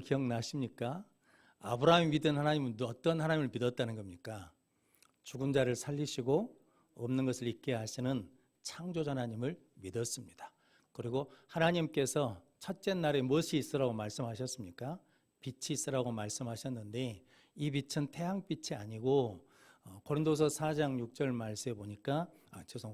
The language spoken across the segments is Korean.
기억나십니까? 아브라함이 믿은 하나님은 어떤 하나님을 믿었다는 겁니까? 죽은 자를 살리시고 없는 것을 있게 하시는 창조자 하나님을 믿었습니다. 그리고 하나님께서 첫째 날에 무엇이 있으라고 말씀하셨습니까? 빛이 있으라고 말씀하셨는데 이 빛은 태양빛이 아니고 고린도서 4장 6절 말씀에 보니까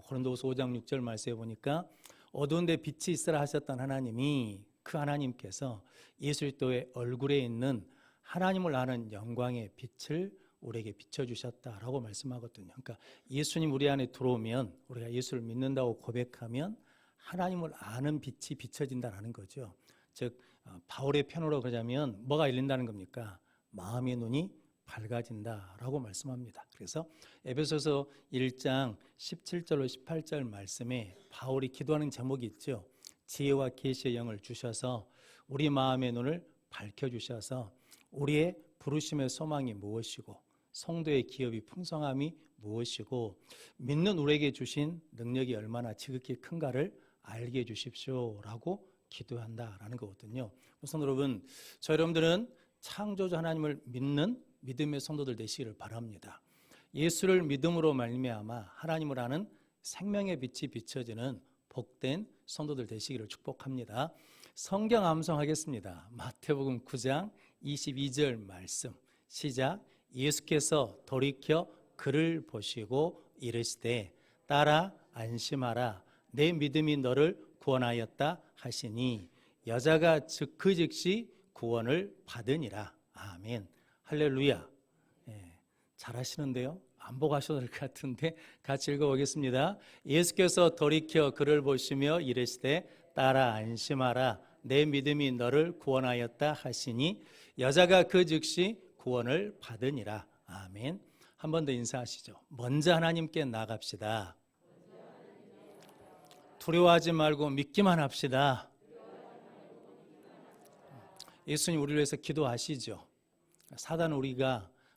고린도서 5장 6절 말씀에 보니까 어두운 데 빛이 있으라 하셨던 하나님이 그 하나님께서 예수 그리스도의 얼굴에 있는 하나님을 아는 영광의 빛을 우리에게 비춰주셨다라고 말씀하거든요. 그러니까 예수님 우리 안에 들어오면 우리가 예수를 믿는다고 고백하면 하나님을 아는 빛이 비춰진다는 거죠. 즉 바울의 편으로 그러자면 뭐가 열린다는 겁니까? 마음의 눈이 밝아진다라고 말씀합니다. 그래서 에베소서 1장 17절로 18절 말씀에 바울이 기도하는 제목이 있죠. 지혜와 계시의 영을 주셔서 우리 마음의 눈을 밝혀주셔서 우리의 부르심의 소망이 무엇이고 성도의 기업이 풍성함이 무엇이고 믿는 우리에게 주신 능력이 얼마나 지극히 큰가를 알게 해주십시오라고 기도한다라는 거거든요. 우선 여러분, 저 여러분들은 창조주 하나님을 믿는 믿음의 성도들 되시기를 바랍니다. 예수를 믿음으로 말미암아 하나님을 아는 생명의 빛이 비춰지는 복된 성도들 되시기를 축복합니다. 성경 암송하겠습니다. 마태복음 9장 22절 말씀 시작. 예수께서 돌이켜 그를 보시고 이르시되 따라 안심하라 내 믿음이 너를 구원하였다 하시니 여자가 그 즉시 구원을 받으니라. 아멘. 할렐루야. 잘하시는데요. 안 보고 하셔도 될 것 같은데 같이 읽어보겠습니다. 예수께서 돌이켜 그를 보시며 이르시되 따라 안심하라 내 믿음이 너를 구원하였다 하시니 여자가 그 즉시 구원을 받으니라. 아멘. 한 번 더 인사하시죠. 먼저 하나님께 나갑시다. 두려워하지 말고 믿기만 합시다. 예수님 우리를 위해서 기도하시죠. 사단은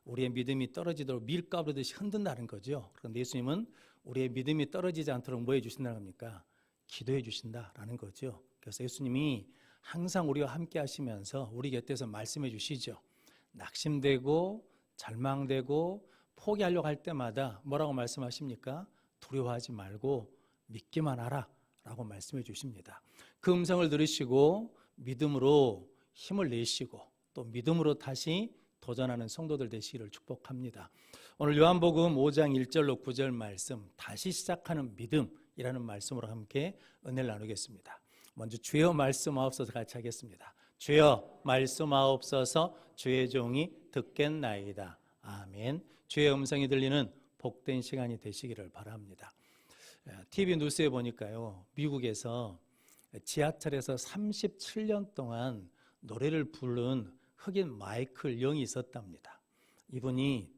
우리의 믿음이 떨어지도록 밀가루듯이 흔든다는 거죠. 그런데 예수님은 우리의 믿음이 떨어지지 않도록 뭐 해주신다는 겁니까? 기도해 주신다라는 거죠. 그래서 예수님이 항상 우리와 함께 하시면서 우리 곁에서 말씀해 주시죠. 낙심되고 절망되고 포기하려고 할 때마다 뭐라고 말씀하십니까? 두려워하지 말고 믿기만 하라 라고 말씀해 주십니다. 그 음성을 들으시고 믿음으로 힘을 내시고 또 믿음으로 다시 도전하는 성도들 되시기를 축복합니다. 오늘 요한복음 5장 1절로 9절 말씀 다시 시작하는 믿음이라는 말씀으로 함께 은혜를 나누겠습니다. 먼저 주여 말씀하옵소서 같이 하겠습니다. 주여 말씀하옵소서 주의 종이 듣겠나이다. 아멘. 주의 음성이 들리는 복된 시간이 되시기를 바랍니다. TV 뉴스에 보니까요, 미국에서 지하철에서 37년 동안 노래를 부른 흑인 마이클 영이 있었답니다. 이분이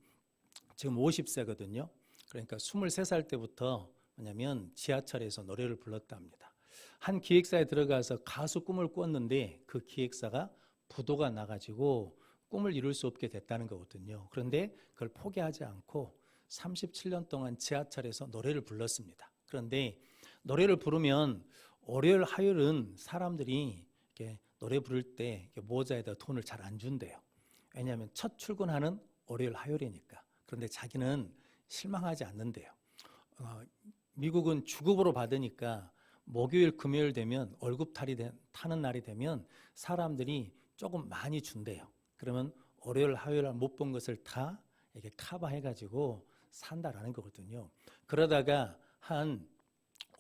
지금 50세거든요. 그러니까 23살 때부터 뭐냐면 지하철에서 노래를 불렀답니다. 한 기획사에 들어가서 가수 꿈을 꿨는데 그 기획사가 부도가 나가지고 꿈을 이룰 수 없게 됐다는 거거든요. 그런데 그걸 포기하지 않고 37년 동안 지하철에서 노래를 불렀습니다. 그런데 노래를 부르면 월요일, 화요일은 사람들이 이렇게 노래 부를 때 모자에다 돈을 잘 안 준대요. 왜냐하면 첫 출근하는 월요일, 화요일이니까. 그런데 자기는 실망하지 않는데요. 미국은 주급으로 받으니까 목요일, 금요일 되면 월급 타는 날이 되면 사람들이 조금 많이 준대요. 그러면 월요일, 화요일 못 본 것을 다 이렇게 커버해가지고 산다라는 거거든요. 그러다가 한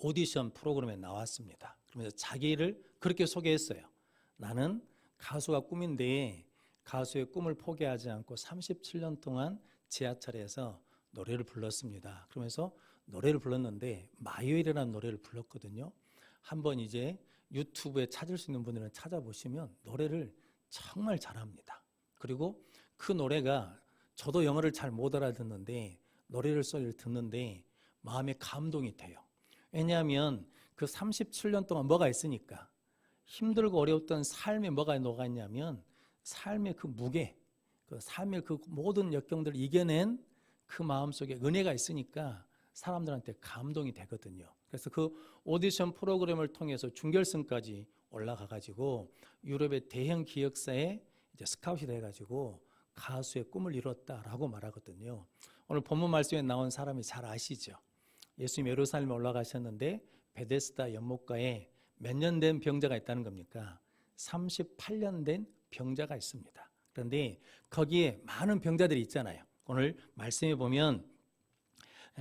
오디션 프로그램에 나왔습니다. 그러면서 자기를 그렇게 소개했어요. 나는 가수가 꿈인데 가수의 꿈을 포기하지 않고 37년 동안 지하철에서 노래를 불렀습니다. 그러면서 노래를 불렀는데 마요일이라는 노래를 불렀거든요. 한번 이제 유튜브에 찾을 수 있는 분들은 찾아보시면 노래를 정말 잘합니다. 그리고 그 노래가 저도 영어를 잘 못 알아듣는데 노래를 소리를 듣는데 마음에 감동이 돼요. 왜냐하면 그 37년 동안 뭐가 있으니까 힘들고 어려웠던 삶에 뭐가 녹았냐면 삶의 그 무게, 그 삶의 그 모든 역경들을 이겨낸 그 마음속에 은혜가 있으니까 사람들한테 감동이 되거든요. 그래서 그 오디션 프로그램을 통해서 준결승까지 올라가가지고 유럽의 대형 기획사에 이제 스카웃이 돼가지고 가수의 꿈을 이뤘다라고 말하거든요. 오늘 본문 말씀에 나온 사람이 잘 아시죠? 예수님 예루살렘에 올라가셨는데 베데스다 연못가에 몇 년 된 병자가 있다는 겁니까? 38년 된 병자가 있습니다. 그런데 거기에 많은 병자들이 있잖아요. 오늘 말씀에 보면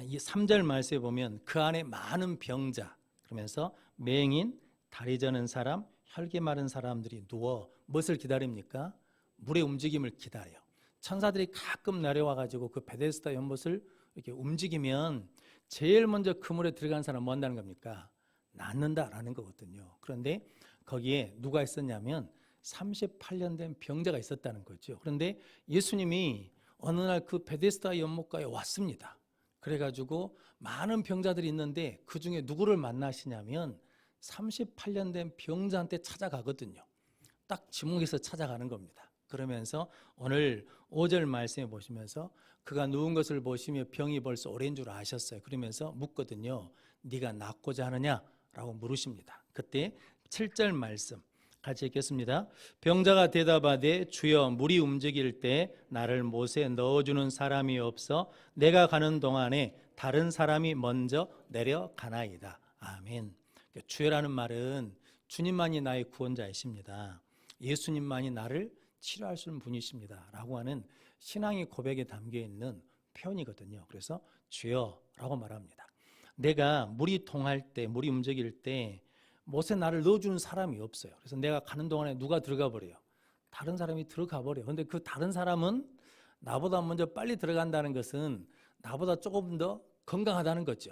이 3절 말씀에 보면 그 안에 많은 병자 그러면서 맹인, 다리 저는 사람, 혈기 마른 사람들이 누워 무엇을 기다립니까? 물의 움직임을 기다려요. 천사들이 가끔 내려와 가지고 그 베데스다 연못을 이렇게 움직이면 제일 먼저 그 물에 들어간 사람 뭐 한다는 겁니까? 낫는다라는 거거든요. 그런데 거기에 누가 있었냐면 38년 된 병자가 있었다는 거죠. 그런데 예수님이 어느 날 그 베데스다 연못가에 왔습니다. 그래가지고 많은 병자들이 있는데 그 중에 누구를 만나시냐면 38년 된 병자한테 찾아가거든요. 딱 지목해서 찾아가는 겁니다. 그러면서 오늘 5절 말씀에 보시면서 그가 누운 것을 보시며 병이 벌써 오래인 줄 아셨어요. 그러면서 묻거든요. 네가 낫고자 하느냐? 라고 물으십니다. 그때 7절 말씀 같이 읽겠습니다. 병자가 대답하되 주여 물이 움직일 때 나를 못에 넣어주는 사람이 없어 내가 가는 동안에 다른 사람이 먼저 내려가나이다. 아멘. 주여라는 말은 주님만이 나의 구원자이십니다. 예수님만이 나를 치료할 수 있는 분이십니다. 라고 하는 신앙의 고백에 담겨있는 표현이거든요. 그래서 주여라고 말합니다. 내가 물이 통할 때, 물이 움직일 때 못에 나를 넣어주는 사람이 없어요. 그래서 내가 가는 동안에 누가 들어가 버려요? 다른 사람이 들어가 버려요. 그런데 그 다른 사람은 나보다 먼저 빨리 들어간다는 것은 나보다 조금 더 건강하다는 거죠.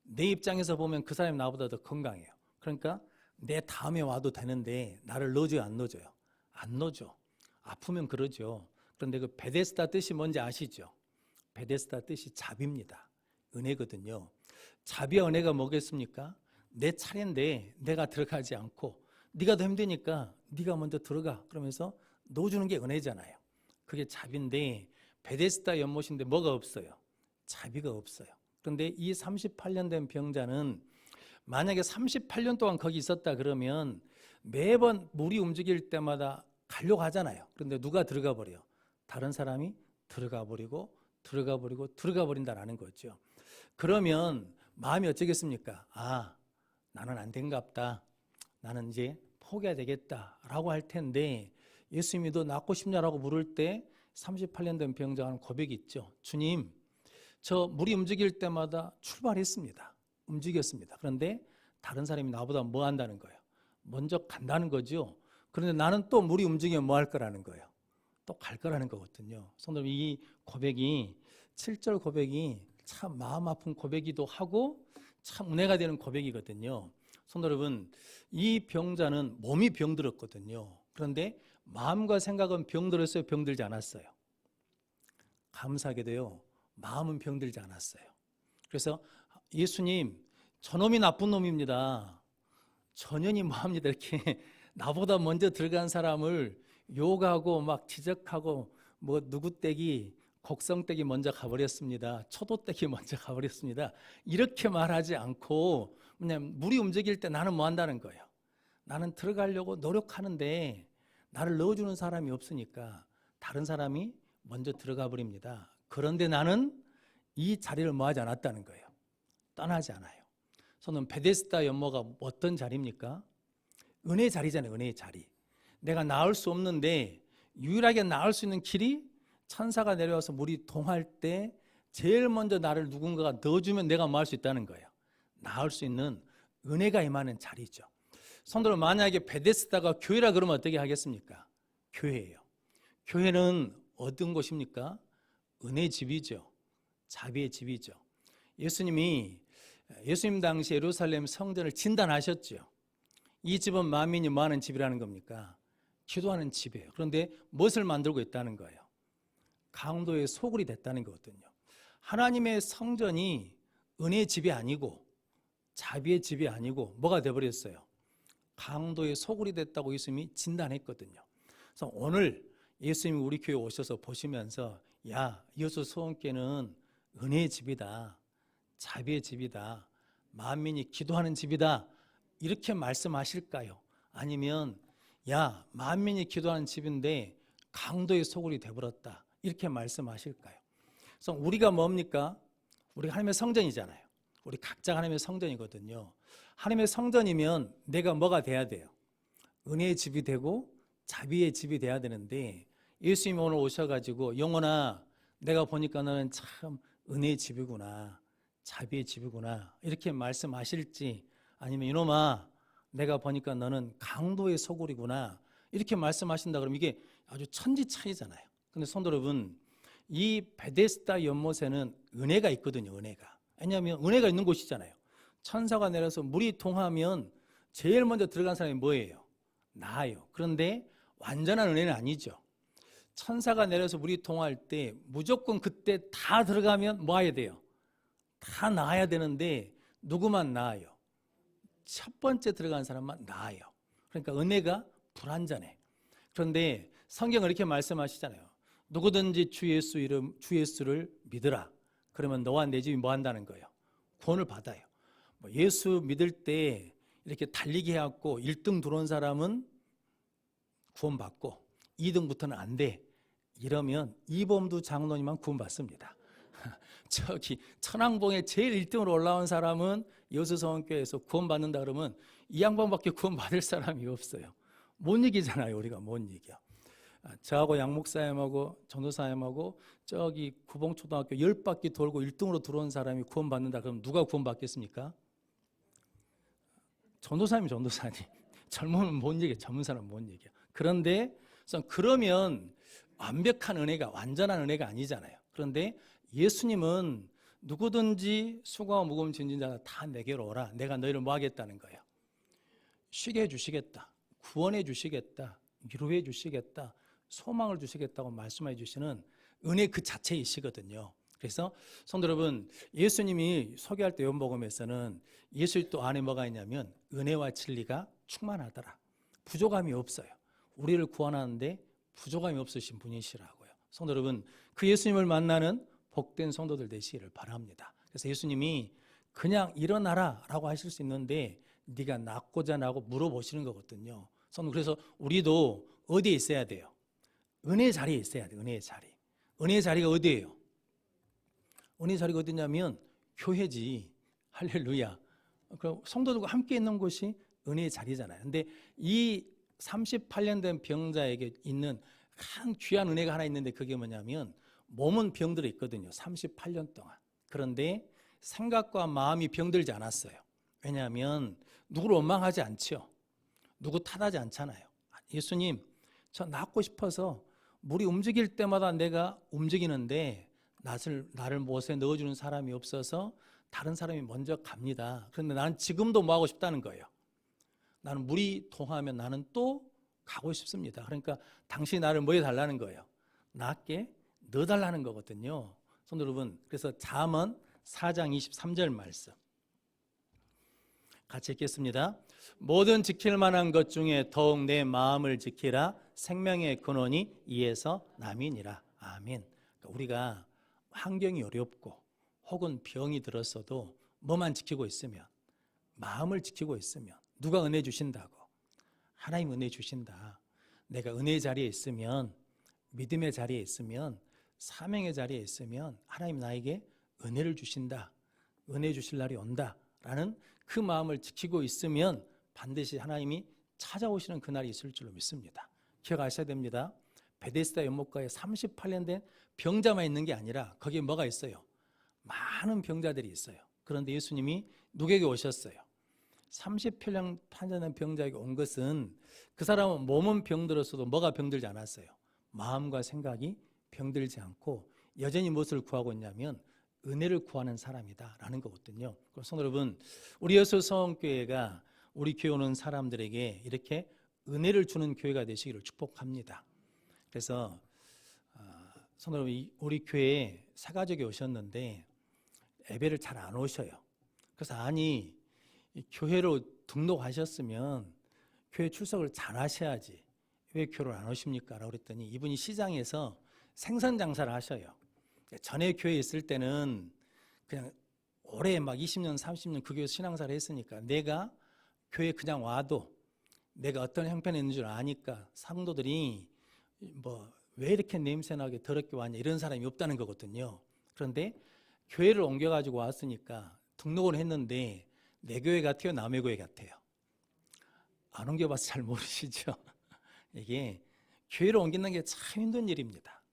내 입장에서 보면 그 사람이 나보다 더 건강해요. 그러니까 내 다음에 와도 되는데 나를 넣어줘요, 안 넣어줘요? 안 넣어줘. 아프면 그러죠. 그런데 그 베데스다 뜻이 뭔지 아시죠? 베데스다 뜻이 자비입니다. 은혜거든요. 자비와 은혜가 뭐겠습니까? 내 차례인데 내가 들어가지 않고 네가 더 힘드니까 네가 먼저 들어가 그러면서 넣어주는 게 은혜잖아요. 그게 자비인데 베데스다 연못인데 뭐가 없어요? 자비가 없어요. 그런데 이 38년 된 병자는 만약에 38년 동안 거기 있었다 그러면 매번 물이 움직일 때마다 가려고 하잖아요. 그런데 누가 들어가 버려? 다른 사람이 들어가 버리고 들어가 버리고 들어가 버린다라는 거죠. 그러면 마음이 어쩌겠습니까? 아, 나는 안 된갑다. 나는 이제 포기해야 되겠다라고 할 텐데 예수님이 너 낫고 싶냐라고 물을 때 38년 된 병자가 하는 고백이 있죠. 주님, 저 물이 움직일 때마다 출발했습니다. 움직였습니다. 그런데 다른 사람이 나보다 뭐 한다는 거예요? 먼저 간다는 거죠. 그런데 나는 또 물이 움직이면 뭐 할 거라는 거예요? 또 갈 거라는 거거든요. 성도님, 이 고백이 7절 고백이 참 마음 아픈 고백이기도 하고 참 은혜가 되는 고백이거든요. 성도 여러분, 이 병자는 몸이 병들었거든요. 그런데 마음과 생각은 병들었어요? 병들지 않았어요? 감사하게도요, 마음은 병들지 않았어요. 그래서 예수님, 저놈이 나쁜 놈입니다. 전현이 뭐합니다. 이렇게 나보다 먼저 들어간 사람을 욕하고 막 지적하고 뭐 누구떼기 곡성떼기 먼저 가버렸습니다. 초도떼기 먼저 가버렸습니다. 이렇게 말하지 않고 그냥 물이 움직일 때 나는 뭐 한다는 거예요? 나는 들어가려고 노력하는데 나를 넣어주는 사람이 없으니까 다른 사람이 먼저 들어가 버립니다. 그런데 나는 이 자리를 뭐 하지 않았다는 거예요. 떠나지 않아요. 저는 베데스다 연못가 어떤 자리입니까? 은혜의 자리잖아요. 은혜의 자리. 내가 나을 수 없는데 유일하게 나을 수 있는 길이 천사가 내려와서 물이 동할 때 제일 먼저 나를 누군가가 넣어주면 내가 뭐 할 수 있다는 거예요. 나을 수 있는 은혜가 임하는 자리죠. 성도는 만약에 베데스다가 교회라 그러면 어떻게 하겠습니까? 교회예요. 교회는 어떤 곳입니까? 은혜의 집이죠. 자비의 집이죠. 예수님 당시 예루살렘 성전을 진단하셨죠. 이 집은 만민이 뭐 하는 집이라는 겁니까? 기도하는 집이에요. 그런데 무엇을 만들고 있다는 거예요? 강도의 소굴이 됐다는 거거든요. 하나님의 성전이 은혜의 집이 아니고 자비의 집이 아니고 뭐가 되어버렸어요? 강도의 소굴이 됐다고 예수님이 진단했거든요. 그래서 오늘 예수님이 우리 교회에 오셔서 보시면서 야, 여수 소원교회는 은혜의 집이다. 자비의 집이다. 만민이 기도하는 집이다. 이렇게 말씀하실까요? 아니면 야, 만민이 기도하는 집인데 강도의 소굴이 되어버렸다. 이렇게 말씀하실까요? 그래서 우리가 뭡니까? 우리가 하나님의 성전이잖아요. 우리 각자가 하나님의 성전이거든요. 하나님의 성전이면 내가 뭐가 돼야 돼요? 은혜의 집이 되고 자비의 집이 돼야 되는데, 예수님이 오늘 오셔가지고 영혼아 내가 보니까 너는 참 은혜의 집이구나, 자비의 집이구나 이렇게 말씀하실지, 아니면 이놈아 내가 보니까 너는 강도의 소굴이구나 이렇게 말씀하신다 그러면 이게 아주 천지 차이잖아요. 근데 성도 여러분, 이 베데스다 연못에는 은혜가 있거든요. 은혜가. 왜냐하면 은혜가 있는 곳이잖아요. 천사가 내려서 물이 동하면 제일 먼저 들어간 사람이 뭐예요? 나예요. 그런데 완전한 은혜는 아니죠. 천사가 내려서 물이 동할 때 무조건 그때 다 들어가면 뭐 해야 돼요? 다 나아야 되는데 누구만 나아요? 첫 번째 들어간 사람만 나아요. 그러니까 은혜가 불완전해. 그런데 성경은 이렇게 말씀하시잖아요. 누구든지 주 예수를 믿으라. 그러면 너와 내 집이 뭐 한다는 거예요? 구원을 받아요. 예수 믿을 때 이렇게 달리기 해갖고 1등 들어온 사람은 구원받고 2등부터는 안 돼. 이러면 이범두 장로님만 구원받습니다. 저기 천왕봉에 제일 1등으로 올라온 사람은 여수성원교회에서 구원받는다 그러면 이 양반밖에 구원받을 사람이 없어요. 못 이기잖아요. 우리가 못 이겨. 저하고 양목사님하고 전도사님하고 저기 구봉초등학교 10바퀴 돌고 1등으로 들어온 사람이 구원받는다 그러면 누가 구원받겠습니까? 전도사님. 젊으면 못 이겨. 젊은 사람은 못 이겨. 그런데 그러면 완벽한 은혜가, 완전한 은혜가 아니잖아요. 그런데 예수님은 누구든지 수고하고 무거운 짐진 자가 다 내게로 오라. 내가 너희를 뭐 하겠다는 거예요? 쉬게 해주시겠다. 구원해 주시겠다. 위로해 주시겠다. 소망을 주시겠다고 말씀해 주시는 은혜 그 자체이시거든요. 그래서 성도 여러분, 예수님이 소개할 때 요한복음에서는 예수 또 안에 뭐가 있냐면 은혜와 진리가 충만하더라. 부족함이 없어요. 우리를 구원하는데 부족함이 없으신 분이시라고요. 성도 여러분, 그 예수님을 만나는 복된 성도들 되시기를 바랍니다. 그래서 예수님이 그냥 일어나라 라고 하실 수 있는데 네가 낫고자 나고 물어보시는 거거든요. 그래서 우리도 어디에 있어야 돼요? 은혜의 자리에 있어야 돼요. 은혜의 자리. 은혜의 자리가 어디예요? 은혜의 자리가 어디냐면 교회지. 할렐루야. 그럼 성도들과 함께 있는 곳이 은혜의 자리잖아요. 근데 이 38년 된 병자에게 있는 한 귀한 은혜가 하나 있는데 그게 뭐냐면 몸은 병들어 있거든요. 38년 동안. 그런데 생각과 마음이 병들지 않았어요. 왜냐하면 누구를 원망하지 않죠. 누구 탓하지 않잖아요. 예수님, 저 낫고 싶어서 물이 움직일 때마다 내가 움직이는데 나를 못에 넣어주는 사람이 없어서 다른 사람이 먼저 갑니다. 그런데 나는 지금도 뭐 하고 싶다는 거예요. 나는 물이 동하면 나는 또 가고 싶습니다. 그러니까 당신이 나를 뭐 해달라는 거예요? 낫게 넣어달라는 거거든요. 성도 여러분, 그래서 잠언 4장 23절 말씀 같이 읽겠습니다. 모든 지킬 만한 것 중에 더욱 내 마음을 지키라. 생명의 근원이 이에서 남이니라. 아멘. 그러니까 우리가 환경이 어렵고 혹은 병이 들었어도 뭐만 지키고 있으면, 마음을 지키고 있으면 누가 은혜 주신다고? 하나님 은혜 주신다. 내가 은혜의 자리에 있으면, 믿음의 자리에 있으면, 사명의 자리에 있으면 하나님 나에게 은혜를 주신다. 은혜 주실 날이 온다. 라는 그 마음을 지키고 있으면 반드시 하나님이 찾아오시는 그날이 있을 줄로 믿습니다. 기억하셔야 됩니다. 베데스다 연못가에 38년 된 병자만 있는 게 아니라 거기에 뭐가 있어요? 많은 병자들이 있어요. 그런데 예수님이 누구에게 오셨어요? 38년 된 병자에게 온 것은 그 사람은 몸은 병들었어도 뭐가 병들지 않았어요? 마음과 생각이 병들지 않고 여전히 무엇을 구하고 있냐면 은혜를 구하는 사람이다라는 거거든요. 성도 여러분, 우리 여수성원교회가 우리 교회 오는 사람들에게 이렇게 은혜를 주는 교회가 되시기를 축복합니다. 그래서 성도 여러분, 우리 교회에 새 가족이 오셨는데 예배를 잘 안 오셔요. 그래서 아니 교회로 등록하셨으면 교회 출석을 잘 하셔야지 왜 교회를 안 오십니까? 라고 그랬더니 이분이 시장에서 생선 장사를 하셔요. 전에 교회에 있을 때는 그냥 오래 막 20년, 30년 그 교회에서 신앙사를 했으니까 내가 교회에 그냥 와도 내가 어떤 형편에 있는 줄 아니까 성도들이 뭐 왜 이렇게 냄새나게 더럽게 왔냐 이런 사람이 없다는 거거든요. 그런데 교회를 옮겨가지고 왔으니까 등록을 했는데 내 교회 같아요, 남의 교회 같아요? 안 옮겨봐서 잘 모르시죠. 이게 교회를 옮기는 게 참 힘든 일입니다.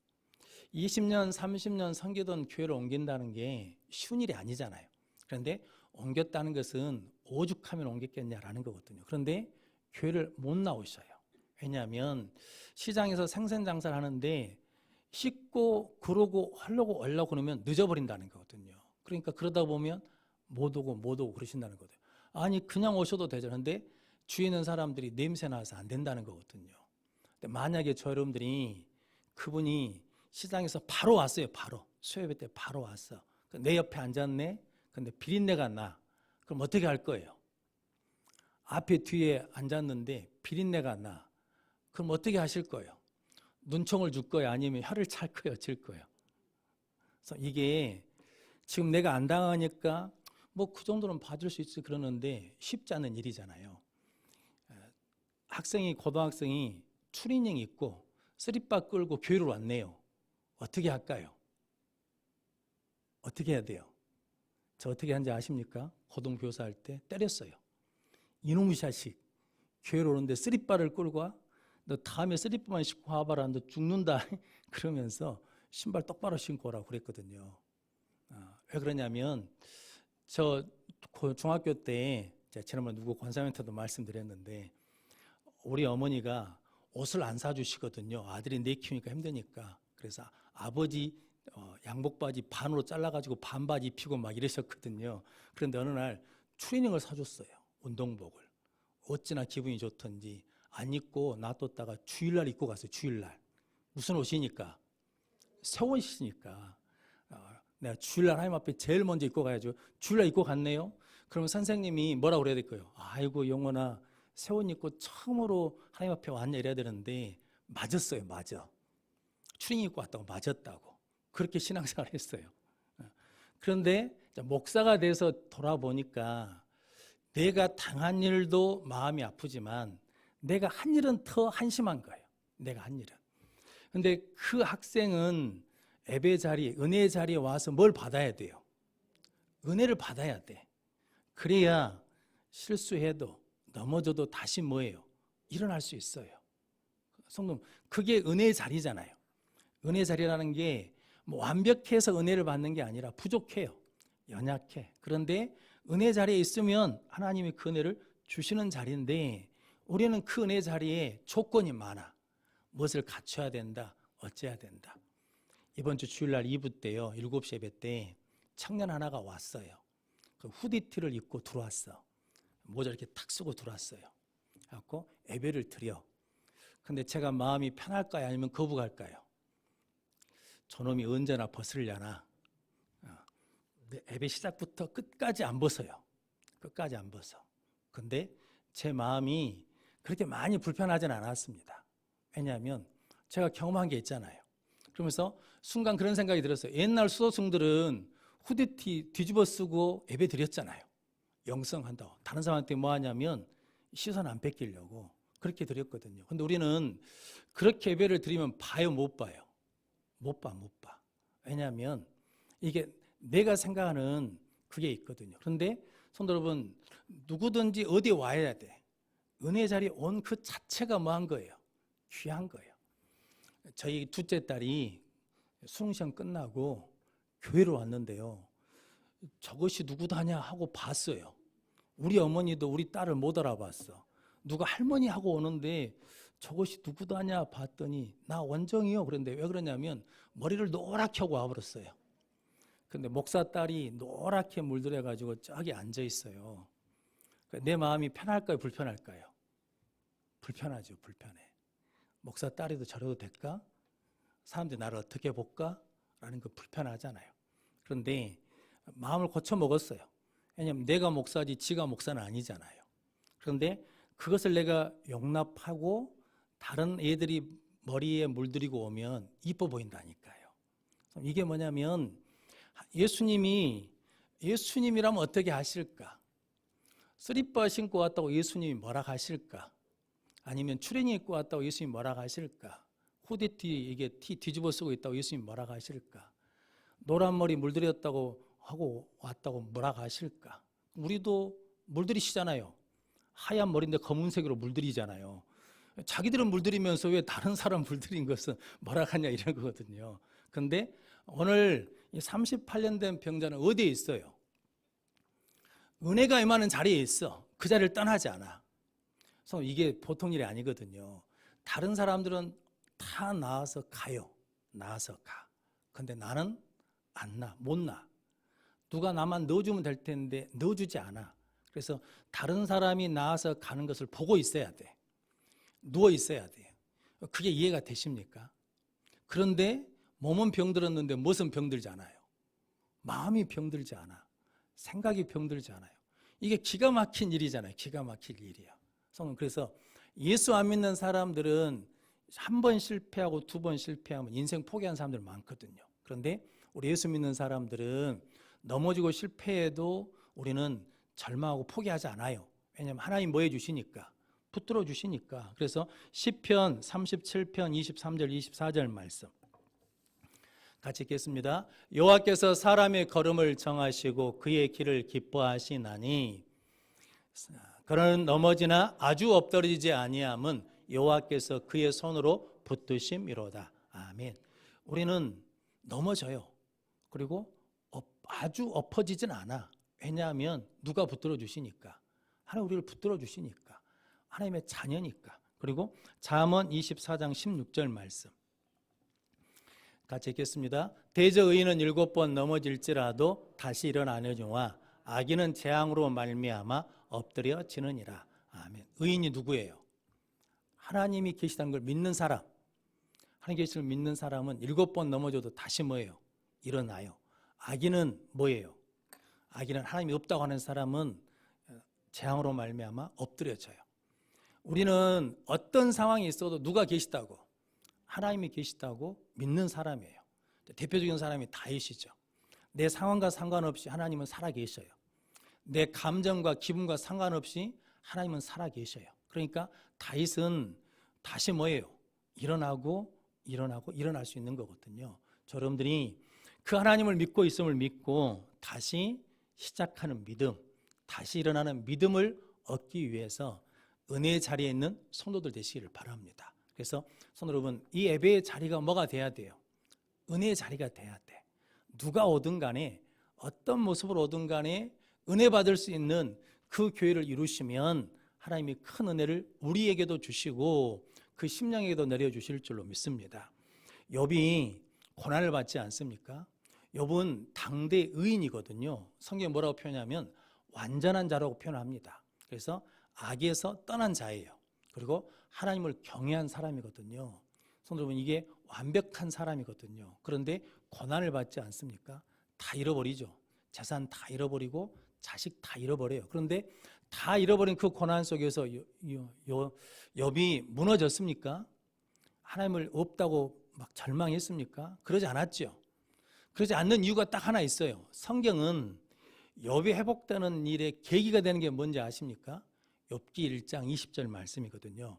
20년, 30년 섬기던 교회를 옮긴다는 게 쉬운 일이 아니잖아요. 그런데 옮겼다는 것은 오죽하면 옮겼겠냐라는 거거든요. 그런데 교회를 못 나오셔요. 왜냐하면 시장에서 생선장사를 하는데 씻고 그러고 하려고 얼려고 그러면 늦어버린다는 거거든요. 그러니까 그러다 보면 못 오고 그러신다는 거죠. 아니 그냥 오셔도 되죠. 그런데 주위에 있는 사람들이 냄새 나서 안 된다는 거거든요. 근데 만약에 저 여러분들이 그분이 시장에서 바로 왔어요. 바로 수요예배 때 바로 왔어. 내 옆에 앉았네. 근데 비린내가 나. 그럼 어떻게 할 거예요? 앞에 뒤에 앉았는데 비린내가 나. 그럼 어떻게 하실 거예요? 눈총을 줄 거예요? 아니면 혀를 찰 거예요? 칠 거예요? 그래서 이게 지금 내가 안 당하니까 뭐 그 정도는 봐줄 수 있지 그러는데 쉽지 않은 일이잖아요. 고등학생이 추리닝 입고 쓰리바 끌고 교회로 왔네요. 어떻게 할까요? 어떻게 해야 돼요? 저 어떻게 한지 아십니까? 고등교사 할 때 때렸어요. 이놈의 자식, 교회로 오는데 쓰리바를 끌고 와? 너 다음에 쓰리바만 신고 와봐라. 너 죽는다. 그러면서 신발 똑바로 신고 오라고 그랬거든요. 왜 그러냐면 저 중학교 때 제가 지난번에 누구 권사멘터도 말씀드렸는데 우리 어머니가 옷을 안 사주시거든요. 아들이 내 키우니까 힘드니까. 그래서 아버지 양복 바지 반으로 잘라가지고 반바지 입히고 막 이러셨거든요. 그런데 어느 날 추리닝을 사줬어요. 운동복을. 어찌나 기분이 좋던지 안 입고 놔뒀다가 주일날 입고 갔어요. 주일날. 무슨 옷이니까? 새 옷이니까. 내가 주일날 하나님 앞에 제일 먼저 입고 가야죠. 주일날 입고 갔네요. 그러면 선생님이 뭐라고 그래야 될까요? 아이고 영원아 새 옷 입고 처음으로 하나님 앞에 왔냐 이래야 되는데 맞았어요. 맞아. 추리닝 입고 왔다고 맞았다고. 그렇게 신앙생활을 했어요. 그런데 목사가 돼서 돌아보니까 내가 당한 일도 마음이 아프지만 내가 한 일은 더 한심한 거예요. 내가 한 일은. 그런데 그 학생은 예배 자리, 은혜 자리에 와서 뭘 받아야 돼요? 은혜를 받아야 돼. 그래야 실수해도 넘어져도 다시 뭐예요? 일어날 수 있어요. 성도, 그게 은혜의 자리잖아요. 은혜 자리라는 게 뭐 완벽해서 은혜를 받는 게 아니라 부족해요. 연약해. 그런데 은혜 자리에 있으면 하나님이 그 은혜를 주시는 자리인데 우리는 그 은혜 자리에 조건이 많아. 무엇을 갖춰야 된다. 어째야 된다. 이번 주 주일날 2부 때요. 7시 예배 때 청년 하나가 왔어요. 그 후디티를 입고 들어왔어. 모자 이렇게 탁 쓰고 들어왔어요. 그래갖고 예배를 드려. 근데 제가 마음이 편할까요? 아니면 거부갈까요? 저놈이 언제나 벗으려나. 예배 시작부터 끝까지 안 벗어요. 끝까지 안 벗어. 근데 제 마음이 그렇게 많이 불편하진 않았습니다. 왜냐하면 제가 경험한 게 있잖아요. 그러면서 순간 그런 생각이 들었어요. 옛날 수도승들은 후디티 뒤집어 쓰고 예배 드렸잖아요. 영성한다고. 다른 사람한테 뭐 하냐면 시선 안 뺏기려고 그렇게 드렸거든요. 근데 우리는 그렇게 예배를 드리면 봐요, 못 봐요? 못 봐. 왜냐하면 이게 내가 생각하는 그게 있거든요. 그런데 성도 여러분, 누구든지 어디 와야 돼. 은혜 자리에 온 그 자체가 뭐한 거예요? 귀한 거예요. 저희 둘째 딸이 수능시험 끝나고 교회로 왔는데요. 저것이 누구다냐 하고 봤어요. 우리 어머니도 우리 딸을 못 알아봤어. 누가 할머니 하고 오는데 저것이 누구다냐 봤더니 나 원정이요. 그런데 왜 그러냐면 머리를 노랗게 하고 와버렸어요. 근데 목사 딸이 노랗게 물들여가지고 저기 앉아 있어요. 내 마음이 편할까요? 불편할까요? 불편하죠. 불편해. 목사 딸이도 저래도 될까? 사람들이 나를 어떻게 볼까? 라는 거 불편하잖아요. 그런데 마음을 고쳐 먹었어요. 왜냐하면 내가 목사지 지가 목사는 아니잖아요. 그런데 그것을 내가 용납하고 다른 애들이 머리에 물들이고 오면 이뻐 보인다니까요. 이게 뭐냐면 예수님이라면 어떻게 하실까? 쓰리바 신고 왔다고 예수님이 뭐라 하실까? 아니면 추리닝 입고 왔다고 예수님이 뭐라 하실까? 스포게티 이게 티 뒤집어 쓰고 있다고 예수님 뭐라고 하실까? 노란 머리 물들였다고 하고 왔다고 뭐라고 하실까? 우리도 물들이시잖아요. 하얀 머리인데 검은색으로 물들이잖아요. 자기들은 물들이면서 왜 다른 사람 물들인 것은 뭐라 하냐 이런 거거든요. 근데 오늘 이 38년 된 병자는 어디에 있어요? 은혜가 임하는 자리에 있어. 그 자리를 떠나지 않아. 그래서 이게 보통 일이 아니거든요. 다른 사람들은 다 나와서 가요. 나와서 가. 근데 나는 안 나, 못 나. 누가 나만 넣어주면 될 텐데 넣어주지 않아. 그래서 다른 사람이 나와서 가는 것을 보고 있어야 돼. 누워 있어야 돼요. 그게 이해가 되십니까? 그런데 몸은 병들었는데 무엇은 병들지 않아요? 마음이 병들지 않아. 생각이 병들지 않아요. 이게 기가 막힌 일이잖아요. 기가 막힐 일이야. 그래서 예수 안 믿는 사람들은 한 번 실패하고 두 번 실패하면 인생 포기한 사람들 많거든요. 그런데 우리 예수 믿는 사람들은 넘어지고 실패해도 우리는 절망하고 포기하지 않아요. 왜냐하면 하나님 뭐 해주시니까, 붙들어 주시니까. 그래서 시편 37편 23절 24절 말씀 같이 읽겠습니다. 여호와께서 사람의 걸음을 정하시고 그의 길을 기뻐하시나니 그는 넘어지나 아주 엎드러지지 아니함은 여호와께서 그의 손으로 붙드심이로다. 아멘. 우리는 넘어져요. 그리고 아주 엎어지진 않아. 왜냐하면 누가 붙들어 주시니까. 하나님 우리를 붙들어 주시니까. 하나님의 자녀니까. 그리고 잠언 24장 16절 말씀 같이 읽겠습니다. 대저 의인은 7번 넘어질지라도 다시 일어나느니와 악인은 재앙으로 말미암아 엎드려지느니라. 아멘. 의인이 누구예요? 하나님이 계시다는 걸 믿는 사람. 하나님 계시를 믿는 사람은 7번 넘어져도 다시 뭐예요? 일어나요. 악인은 뭐예요? 악인은 하나님이 없다고 하는 사람은 재앙으로 말미암아 엎드려져요. 우리는 어떤 상황이 있어도 누가 계시다고? 하나님이 계시다고 믿는 사람이에요. 대표적인 사람이 다윗이죠. 내 상황과 상관없이 하나님은 살아계셔요. 내 감정과 기분과 상관없이 하나님은 살아계셔요. 그러니까 다윗은 다시 뭐예요? 일어날 수 있는 거거든요. 여러분들이 그 하나님을 믿고 있음을 믿고 다시 시작하는 믿음, 다시 일어나는 믿음을 얻기 위해서 은혜의 자리에 있는 성도들 되시기를 바랍니다. 그래서 성도 여러분, 이 예배의 자리가 뭐가 돼야 돼요? 은혜의 자리가 돼야 돼. 누가 오든 간에 어떤 모습으로 오든 간에 은혜 받을 수 있는 그 교회를 이루시면 하나님이 큰 은혜를 우리에게도 주시고 그 심령에게도 내려주실 줄로 믿습니다. 욥이 고난을 받지 않습니까? 욥은 당대 의인이거든요. 성경에 뭐라고 표현하면 완전한 자라고 표현합니다. 그래서 악에서 떠난 자예요. 그리고 하나님을 경외한 사람이거든요. 성도 여러분, 이게 완벽한 사람이거든요. 그런데 고난을 받지 않습니까? 다 잃어버리죠. 재산 다 잃어버리고 자식 다 잃어버려요. 그런데 다 잃어버린 그 고난 속에서 욥이 무너졌습니까? 하나님을 없다고 막 절망했습니까? 그러지 않았죠. 그러지 않는 이유가 딱 하나 있어요. 성경은 욥이 회복되는 일에 계기가 되는 게 뭔지 아십니까? 욥기 1장 20절 말씀이거든요.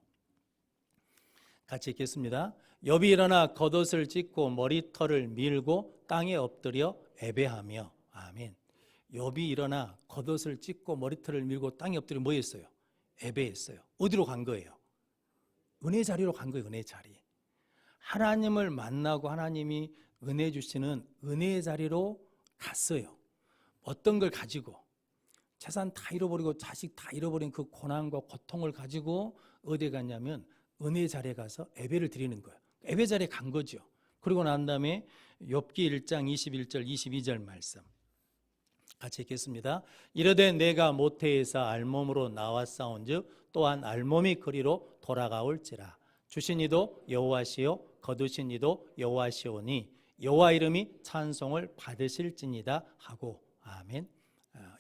같이 읽겠습니다. 욥이 일어나 겉옷을 찢고 머리털을 밀고 땅에 엎드려 애배하며. 아멘. 욥이 일어나 겉옷을 찢고 머리털을 밀고 땅에 엎드려 뭐 했어요? 애배했어요. 어디로 간 거예요? 은혜 자리로 간 거예요. 은혜 자리. 하나님을 만나고 하나님이 은혜 주시는 은혜의 자리로 갔어요. 어떤 걸 가지고 재산 다 잃어버리고 자식 다 잃어버린 그 고난과 고통을 가지고 어디에 갔냐면 은혜의 자리에 가서 예배를 드리는 거예요. 예배 자리에 간 거죠. 그리고 난 다음에 욥기 1장 21절 22절 말씀 같이 읽겠습니다. 이르되 내가 모태에서 알몸으로 나왔사온즉 또한 알몸이 그리로 돌아가올지라. 주신 이도 여호와시요 거두신 이도 여호와시오니 여호와 이름이 찬송을 받으실지니다 하고. 아멘.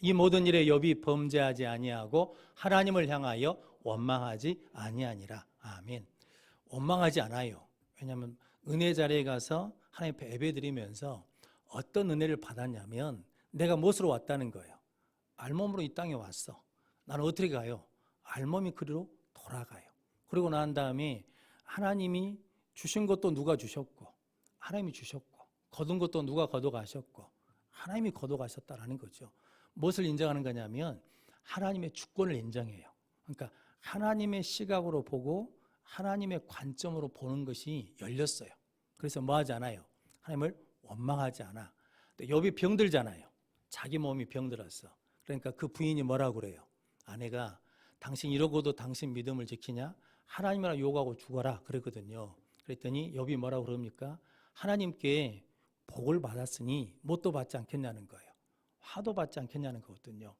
이 모든 일에 욥이 범죄하지 아니하고 하나님을 향하여 원망하지 아니하니라. 아멘. 원망하지 않아요. 왜냐하면 은혜 자리에 가서 하나님 앞에 예배드리면서 어떤 은혜를 받았냐면 내가 무엇으로 왔다는 거예요. 알몸으로 이 땅에 왔어. 나는 어떻게 가요? 알몸이 그리로 돌아가요. 그리고 난 다음에 하나님이 주신 것도 누가 주셨고 하나님이 주셨고, 거둔 것도 누가 거둬가셨고 하나님이 거둬가셨다라는 거죠. 무엇을 인정하는 거냐면 하나님의 주권을 인정해요. 그러니까 하나님의 시각으로 보고 하나님의 관점으로 보는 것이 열렸어요. 그래서 뭐 하지 않아요? 하나님을 원망하지 않아. 욥이 병들잖아요. 자기 몸이 병들었어. 그러니까 그 부인이 뭐라고 그래요? 아내가 당신 이러고도 당신 믿음을 지키냐? 하나님이라 욕하고 죽어라 그랬거든요. 그랬더니 욥이 뭐라고 그럽니까? 하나님께 복을 받았으니 뭣도 받지 않겠냐는 거예요. 화도 받지 않겠냐는 거거든요.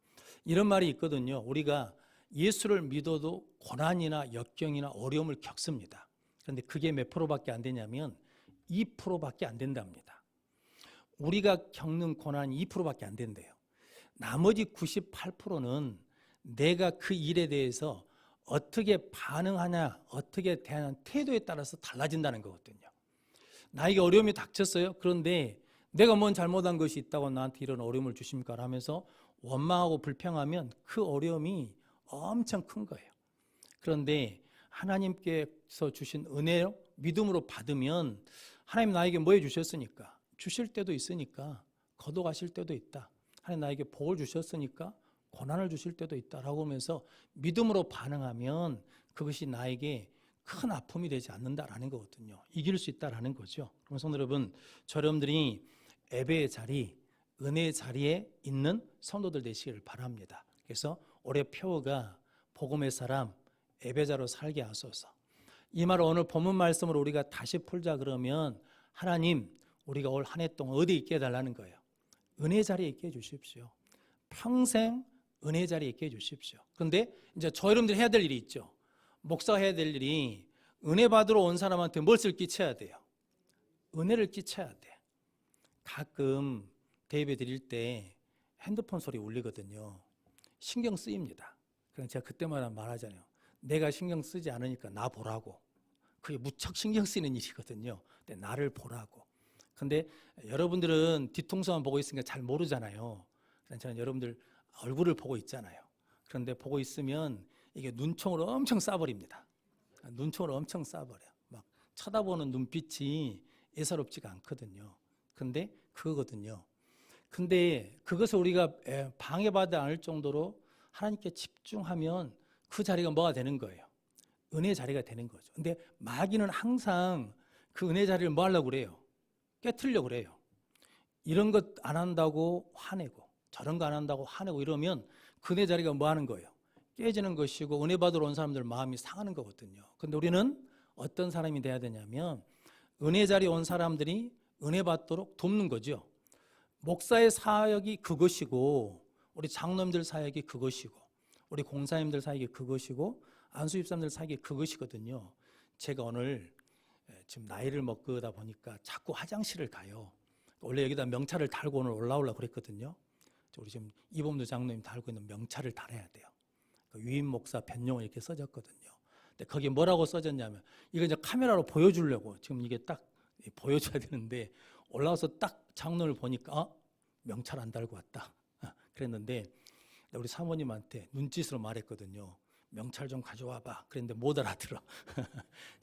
이런 말이 있거든요. 우리가 예수를 믿어도 고난이나 역경이나 어려움을 겪습니다. 그런데 그게 몇 프로밖에 안 되냐면 2%밖에 안 된답니다. 우리가 겪는 고난이 2%밖에 안 된대요. 나머지 98%는 내가 그 일에 대해서 어떻게 반응하냐, 어떻게 대하는 태도에 따라서 달라진다는 거거든요. 나에게 어려움이 닥쳤어요. 그런데 내가 뭔 잘못한 것이 있다고 나한테 이런 어려움을 주십니까? 하면서 원망하고 불평하면 그 어려움이 엄청 큰 거예요. 그런데 하나님께서 주신 은혜로 믿음으로 받으면 하나님 나에게 뭐 해주셨으니까 주실 때도 있으니까 거둬가실 때도 있다. 하나님 나에게 복을 주셨으니까 고난을 주실 때도 있다라고 하면서 믿음으로 반응하면 그것이 나에게 큰 아픔이 되지 않는다라는 거거든요. 이길 수 있다라는 거죠. 그럼 성도 여러분, 여러분들이 예배의 자리, 은혜의 자리에 있는 성도들 되시기를 바랍니다. 그래서 올해 표어가 복음의 사람, 예배자로 살게 하소서. 이 말을 오늘 본문 말씀으로 우리가 다시 풀자 그러면 하나님, 우리가 올 한 해 동안 어디에 있게 해달라는 거예요? 은혜 자리에 있게 해주십시오. 평생 은혜 자리에 있게 해주십시오. 그런데 이제 저 여러분들이 해야 될 일이 있죠. 목사가 해야 될 일이 은혜 받으러 온 사람한테 무엇을 끼쳐야 돼요? 은혜를 끼쳐야 돼. 가끔 예배 드릴 때 핸드폰 소리 울리거든요. 신경 쓰입니다. 그럼 제가 그때마다 말하잖아요. 내가 신경 쓰지 않으니까 나 보라고. 그게 무척 신경 쓰이는 일이거든요. 근데 나를 보라고. 근데 여러분들은 뒤통수만 보고 있으니까 잘 모르잖아요. 저는 여러분들 얼굴을 보고 있잖아요. 그런데 보고 있으면 이게 눈총으로 엄청 쏴버립니다. 눈총으로 엄청 쏴버려. 막 쳐다보는 눈빛이 예사롭지가 않거든요. 근데 그거거든요. 근데 그것을 우리가 방해받지 않을 정도로 하나님께 집중하면 그 자리가 뭐가 되는 거예요? 은혜 자리가 되는 거죠. 근데 마귀는 항상 그 은혜 자리를 뭐 하려고 그래요? 깨트리려고 그래요. 이런 것 안 한다고 화내고 저런 거 안 한다고 화내고 이러면 그 은혜 자리가 뭐 하는 거예요? 깨지는 것이고 은혜 받으러 온 사람들 마음이 상하는 거거든요. 근데 우리는 어떤 사람이 돼야 되냐면 은혜 자리에 온 사람들이 은혜 받도록 돕는 거죠. 목사의 사역이 그것이고 우리 장로님들 사역이 그것이고 우리 공사님들 사역이 그것이고 안수집사님들 사역이 그것이거든요. 제가 오늘 지금 나이를 먹다 보니까 자꾸 화장실을 가요. 원래 여기다 명찰을 달고 오늘 올라오려고 그랬거든요. 우리 지금 이범도 장로님 달고 있는 명찰을 달아야 돼요. 유임 목사 변용을 이렇게 써졌거든요. 근데 거기에 뭐라고 써졌냐면 이거 이제 카메라로 보여주려고 지금 이게 딱 보여줘야 되는데 올라와서 딱 장로를 보니까 명찰 안 달고 왔다 그랬는데 우리 사모님한테 눈짓으로 말했거든요. 명찰 좀 가져와봐. 그랬는데 못 알아들어.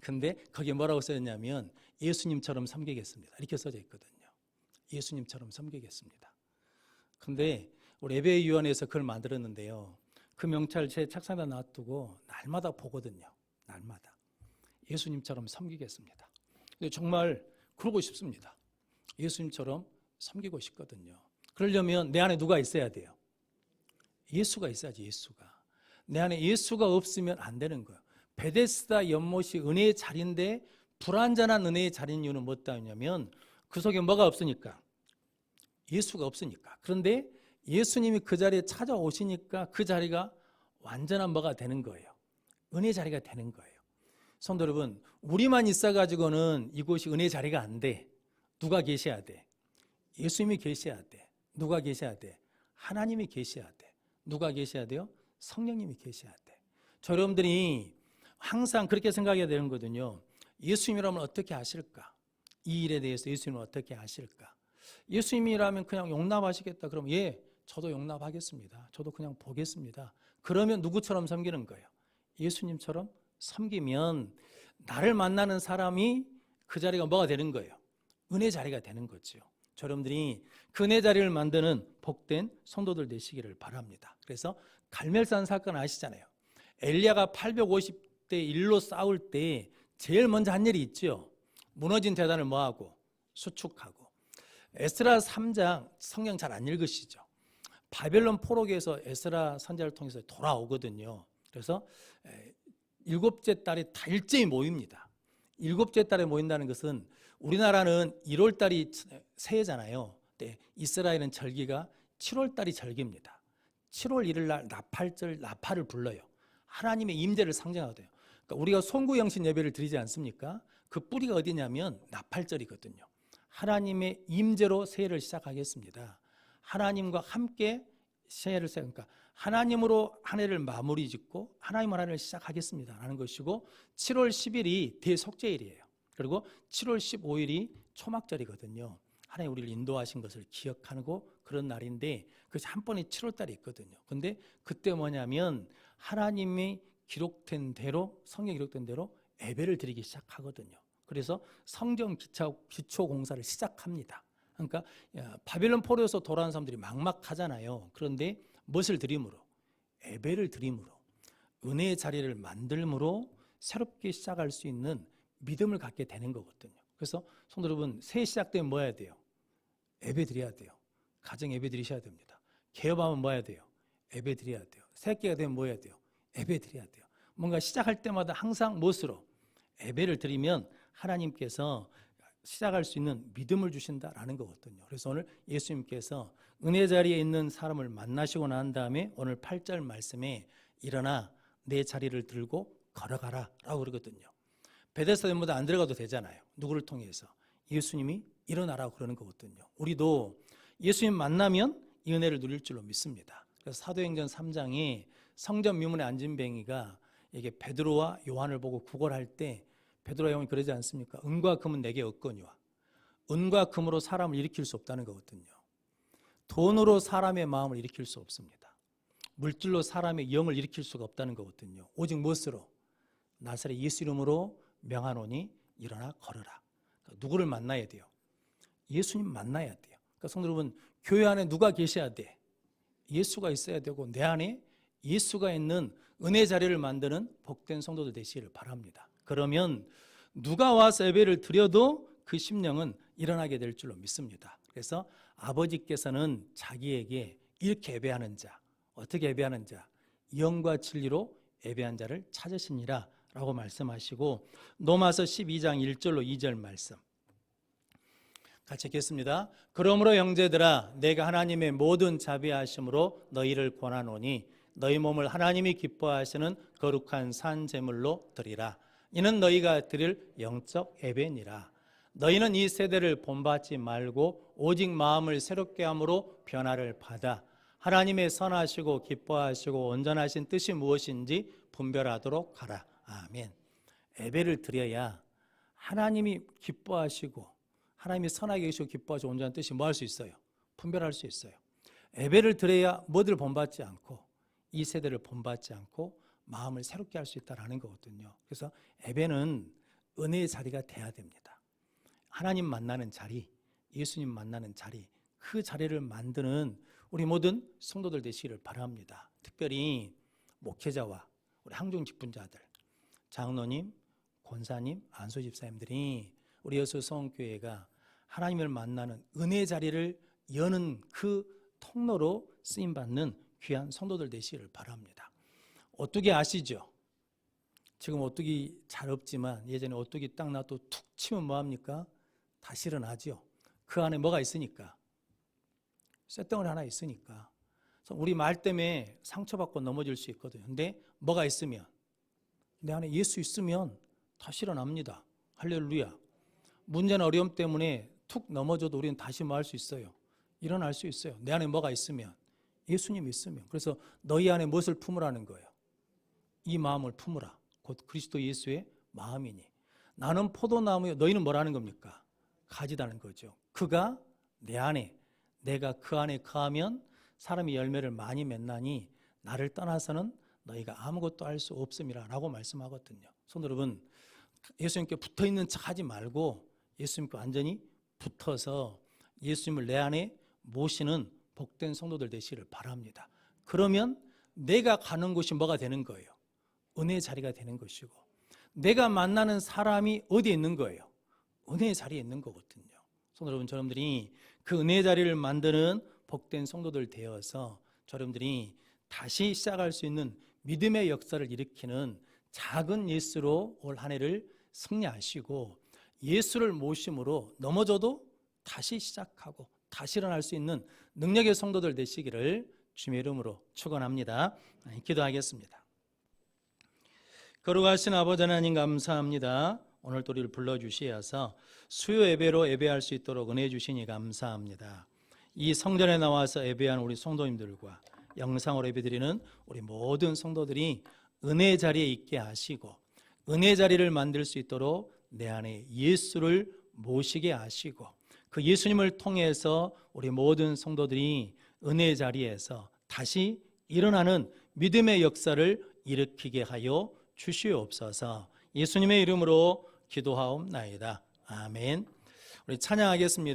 근데 거기에 뭐라고 써졌냐면 예수님처럼 섬기겠습니다. 이렇게 써져 있거든요. 예수님처럼 섬기겠습니다. 근데 우리 예배위원회에서 그걸 만들었는데요. 그 명찰 제 책상에다 놔두고 날마다 보거든요. 날마다. 예수님처럼 섬기겠습니다. 근데 정말 그러고 싶습니다. 예수님처럼 섬기고 싶거든요. 그러려면 내 안에 누가 있어야 돼요? 예수가 있어야지. 예수가. 내 안에 예수가 없으면 안 되는 거예요. 베데스다 연못이 은혜의 자리인데 불완전한 은혜의 자리인 이유는 뭐냐면 그 속에 뭐가 없으니까? 예수가 없으니까. 그런데 예수님이 그 자리에 찾아오시니까 그 자리가 완전한 뭐가 되는 거예요. 은혜 자리가 되는 거예요. 성도 여러분, 우리만 있어가지고는 이곳이 은혜 자리가 안 돼. 누가 계셔야 돼? 예수님이 계셔야 돼. 누가 계셔야 돼? 하나님이 계셔야 돼. 누가 계셔야 돼요? 성령님이 계셔야 돼. 저 여러분들이 항상 그렇게 생각해야 되는 거거든요. 예수님이라면 어떻게 하실까? 이 일에 대해서 예수님은 어떻게 하실까? 예수님이라면 그냥 용납하시겠다. 그럼 예, 저도 용납하겠습니다. 저도 그냥 보겠습니다. 그러면 누구처럼 섬기는 거예요? 예수님처럼 섬기면 나를 만나는 사람이 그 자리가 뭐가 되는 거예요? 은혜 자리가 되는 거죠. 여러분들이 그 은혜 자리를 만드는 복된 성도들 되시기를 바랍니다. 그래서 갈멜산 사건 아시잖아요. 엘리야가 850대 1로 싸울 때 제일 먼저 한 일이 있죠. 무너진 대단을 뭐하고? 수축하고. 에스라 3장 성경 잘 안 읽으시죠? 바벨론 포로기에서 에스라 선지자를 통해서 돌아오거든요. 그래서 일곱째 달이 다 일제히 모입니다. 일곱째 달에 모인다는 것은 우리나라는 1월 달이 새해잖아요. 이스라엘은 절기가 7월 달이 절기입니다. 7월 1일 날 나팔절 나팔을 불러요. 하나님의 임재를 상징하거든요. 그러니까 우리가 송구영신 예배를 드리지 않습니까? 그 뿌리가 어디냐면 나팔절이거든요. 하나님의 임재로 새해를 시작하겠습니다. 하나님과 함께 새해를 시작하니까 하나님으로 한 해를 마무리 짓고 하나님으로 한 해를 시작하겠습니다 라는 것이고, 7월 10일이 대속죄일이에요. 그리고 7월 15일이 초막절이거든요. 하나님 우리를 인도하신 것을 기억하고 그런 날인데, 그것이 한 번에 7월 달에 있거든요. 근데 그때 뭐냐면 하나님이 기록된 대로, 성경에 기록된 대로 예배를 드리기 시작하거든요. 그래서 성전 기초 공사를 시작합니다. 그러니까 바벨론 포로에서 돌아온 사람들이 막막하잖아요. 그런데 무엇을 드림으로? 예배를 드림으로, 은혜의 자리를 만들므로 새롭게 시작할 수 있는 믿음을 갖게 되는 거거든요. 그래서 성도 여러분, 새해 시작되면 뭐 해야 돼요? 예배 드려야 돼요. 가정 예배 드리셔야 됩니다. 개업하면 뭐 해야 돼요? 예배 드려야 돼요. 새해가 되면 뭐 해야 돼요? 예배 드려야 돼요. 뭔가 시작할 때마다 항상 무엇으로? 예배를 드리면 하나님께서 시작할 수 있는 믿음을 주신다라는 거거든요. 그래서 오늘 예수님께서 은혜 자리에 있는 사람을 만나시고 난 다음에 오늘 8절 말씀에 일어나 내 자리를 들고 걸어가라 라고 그러거든요. 베데스다 연못에 안 들어가도 되잖아요. 누구를 통해서? 예수님이 일어나라고 그러는 거거든요. 우리도 예수님 만나면 이 은혜를 누릴 줄로 믿습니다. 그래서 사도행전 3장에 성전 미문에 앉은 뱅이가 이게 베드로와 요한을 보고 구걸할 때 베드로와 요한이 그러지 않습니까? 은과 금은 내게 없거니와. 은과 금으로 사람을 일으킬 수 없다는 거거든요. 돈으로 사람의 마음을 일으킬 수 없습니다. 물질로 사람의 영을 일으킬 수가 없다는 거거든요. 오직 무엇으로? 나사렛 예수 이름으로 명하노니 일어나 걸어라. 그러니까 누구를 만나야 돼요? 예수님 만나야 돼요. 그러니까 성도 여러분, 교회 안에 누가 계셔야 돼? 예수가 있어야 되고 내 안에 예수가 있는 은혜 자리를 만드는 복된 성도들 되시기를 바랍니다. 그러면 누가 와서 예배를 드려도 그 심령은 일어나게 될 줄로 믿습니다. 그래서 아버지께서는 자기에게 이렇게 예배하는 자, 어떻게 예배하는 자, 영과 진리로 예배한 자를 찾으시니라 라고 말씀하시고, 로마서 12장 1절로 2절 말씀 같이 읽겠습니다. 그러므로 형제들아, 내가 하나님의 모든 자비하심으로 너희를 권하노니 너희 몸을 하나님이 기뻐하시는 거룩한 산 제물로 드리라. 이는 너희가 드릴 영적 예배니라. 너희는 이 세대를 본받지 말고 오직 마음을 새롭게 함으로 변화를 받아 하나님의 선하시고 기뻐하시고 온전하신 뜻이 무엇인지 분별하도록 하라. 아멘. 예배를 드려야 하나님이 기뻐하시고 하나님이 선하게 계시고 기뻐하시고 온전한 뜻이 뭐 할 수 있어요? 분별할 수 있어요. 예배를 드려야 뭐들 본받지 않고 이 세대를 본받지 않고 마음을 새롭게 할 수 있다는 거거든요. 그래서 예배는 은혜의 자리가 돼야 됩니다. 하나님 만나는 자리, 예수님 만나는 자리, 그 자리를 만드는 우리 모든 성도들 되시기를 바랍니다. 특별히 목회자와 우리 항중 직분자들, 장로님, 권사님, 안수 집사님들이 우리 여수 성교회가 하나님을 만나는 은혜의 자리를 여는 그 통로로 쓰임받는 귀한 성도들 되시기를 바랍니다. 오뚜기 아시죠? 지금 오뚜기 잘 없지만 예전에 오뚜기 딱 놔도 툭 치면 뭐합니까? 다시 일어나죠. 그 안에 뭐가 있으니까? 쇳덩어리 하나 있으니까. 그래서 우리 말 때문에 상처받고 넘어질 수 있거든요. 근데 뭐가 있으면, 내 안에 예수 있으면 다시 일어납니다. 할렐루야. 문제나 어려움 때문에 툭 넘어져도 우리는 다시 뭐 할 수 있어요? 일어날 수 있어요. 내 안에 뭐가 있으면? 예수님 있으면. 그래서 너희 안에 무엇을 품으라는 거예요? 이 마음을 품으라. 곧 그리스도 예수의 마음이니. 나는 포도나무요, 너희는 뭐라는 겁니까? 가지다는 거죠. 그가 내 안에, 내가 그 안에 거하면 사람이 열매를 많이 맺나니 나를 떠나서는 너희가 아무것도 할 수 없음이라 라고 말씀하거든요. 성도 여러분, 예수님께 붙어 있는 척 하지 말고 예수님께 완전히 붙어서 예수님을 내 안에 모시는 복된 성도들 되시기를 바랍니다. 그러면 내가 가는 곳이 뭐가 되는 거예요? 은혜의 자리가 되는 것이고, 내가 만나는 사람이 어디에 있는 거예요? 은혜의 자리에 있는 거거든요. 성도 여러분, 여러분들이 그 은혜의 자리를 만드는 복된 성도들 되어서 여러분들이 다시 시작할 수 있는 믿음의 역사를 일으키는 작은 예수로 올 한 해를 승리하시고, 예수를 모심으로 넘어져도 다시 시작하고 다시 일어날 수 있는 능력의 성도들 되시기를 주님의 이름으로 축원합니다. 기도하겠습니다. 거룩하신 아버지 하나님, 감사합니다. 오늘 또 우리를 불러주시어서 수요 예배로 예배할 수 있도록 은혜 주시니 감사합니다. 이 성전에 나와서 예배하는 우리 성도님들과 영상으로 예배드리는 우리 모든 성도들이 은혜의 자리에 있게 하시고, 은혜의 자리를 만들 수 있도록 내 안에 예수를 모시게 하시고, 그 예수님을 통해서 우리 모든 성도들이 은혜의 자리에서 다시 일어나는 믿음의 역사를 일으키게 하여 주시옵소서. 예수님의 이름으로 기도하옵나이다. 아멘. 우리 찬양하겠습니다.